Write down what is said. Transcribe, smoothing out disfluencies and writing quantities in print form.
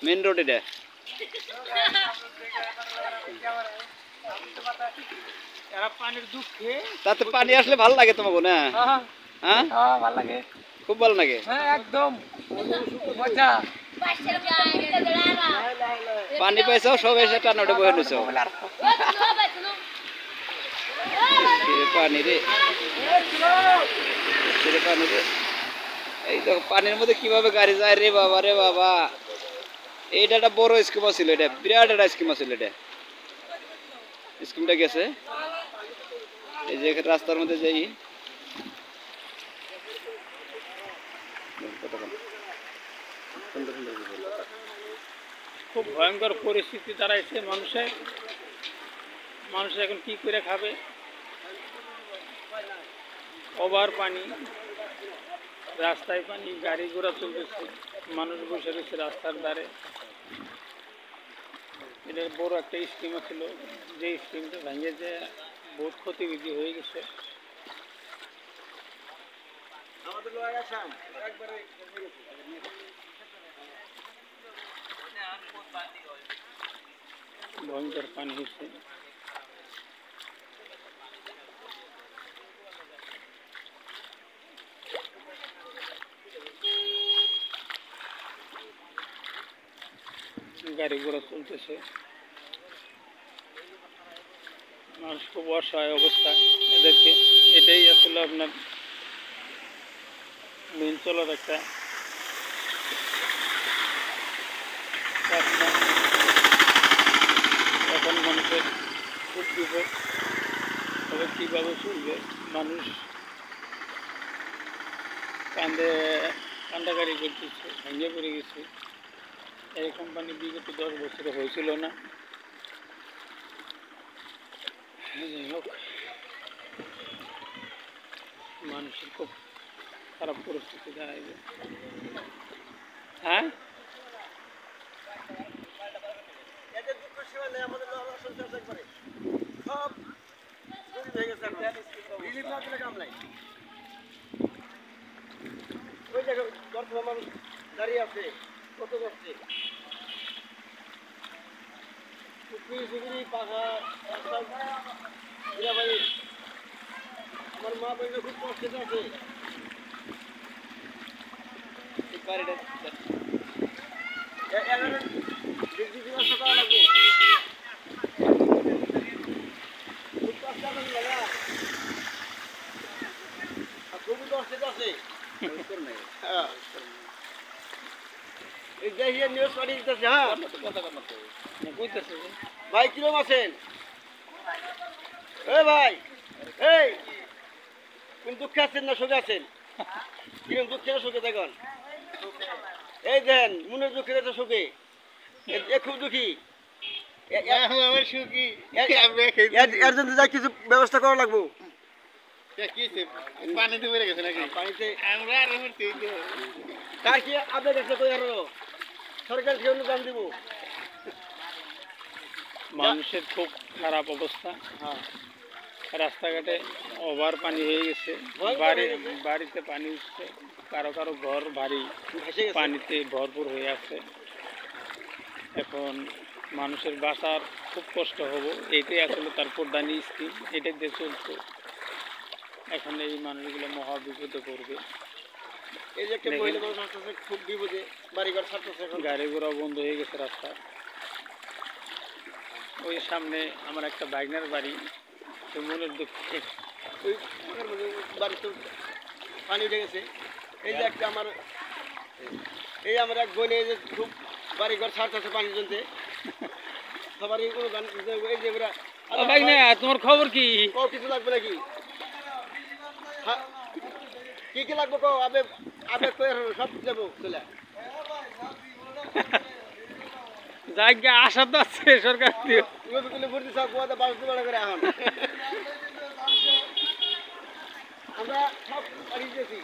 Main road এটা। পানির দুঃখে তাতে পানি আসলে ভালো লাগে তোমাকে না? হ্যাঁ ভালো লাগে, খুব ভালো লাগে। হ্যাঁ একদম মজা। পানি পাইছো সব এসে টানোটে বহে নিছো। পানি রে পানি রে, এই তো পানির মধ্যে কিভাবে গাড়ি যায় রে বাবা রে বাবা। এইটা একটা বড় স্কিম ছিল, এটা বিরাট একটা স্কিম ছিল। এটা স্কিমটা গেছে, এই যে রাস্তার মধ্যে যাই। খুব ভয়ঙ্কর পরিস্থিতি দাঁড়াইছে মানুষের। মানুষ এখন কি করে খাবে? ওভার পানি, রাস্তায় পানি, গাড়ি ঘোড়া চলতেছে, মানুষ বসে রয়েছে রাস্তার ধারে। এটার বড় একটা স্কিম ছিল, যে স্কিমটা ভেঙে যে বহুত ক্ষতিবিধি হয়ে গেছে। ভয়ঙ্কর পানি হচ্ছে। গাড়ি ঘোড়া চলতেছে, মানুষ খুব অসহায় অবস্থা। এদেরকে এটাই আসলে আপনার মেন চলার একটা রাস্তা। এখন মানুষের খুব বিপদ, তবে কীভাবে চলবে? মানুষ কান্দাকারি করতেছে, ভেঙে পড়ে গেছে। এই কোম্পানি বিগত 10 বছরে হয়েছিল না। যাই হোক, মানুষের খুব খারাপ পরিস্থিতি দাঁড়াইবে। হ্যাঁ, দাঁড়িয়ে আছে কত করছে পাখা। ভাই আমার মা বোন খুব কষ্ট আছে। খুবই কষ্ট আছে। নিউজ পাঠিয়ে দিতেছে। হ্যাঁ ভাই কিরম আছেন? ভাই এই কোন দুঃখে আছেন না সুখে আছেন? কিরম দুঃখে না সুখে দেখুন? এই দেন মনের দুঃখে তো সুখে, খুব দুঃখী। এর জন্য যা কিছু ব্যবস্থা করা লাগবো। পানিতে বেড়ে গেছে নাকি? পানিতে কার কি আবেগ আছে কই আরো সরকার কি অনুদান দিব? মানুষের খুব খারাপ অবস্থা। রাস্তাঘাটে ওভার পানি হয়ে গেছে, বাড়িতে পানি উঠছে, কারো কারো ঘর বাড়ি পানিতে ভরপুর হয়ে আছে। এখন মানুষের বাঁচার খুব কষ্ট হবো। এইটাই আসলে তার প্রধানী স্কিম, এটাই দিয়ে চলছে। এখন এই মানুষগুলো মহা বিপদে পড়বে। এই যে একটা মহিলা মানুষ আছে খুব বিপদে, বাড়িঘর ছাড়তেছে, গাড়ি ঘোড়া বন্ধ হয়ে গেছে রাস্তা। ওই সামনে আমার একটা বাইকনার বাড়ি, মনের দুঃখে ওই বাড়িতে পানি উঠে গেছে। এই যে একটা আমার এক বোন, এই যে খুব বাড়িঘর ছাড়তেছে পানির জন্য। সবারই অনুদান এই যে তোমার খবর কি? কিছু লাগবে নাকি? কি কি লাগবে কো? আবেগ আবেগ সব দেবো চলে। জায়গা আশা তো আছে সরকার দিয়ে। ভর্তি সব কুয়াতে 12 টাকা করে এখন আমরা সব পাঠিয়ে দিয়েছি।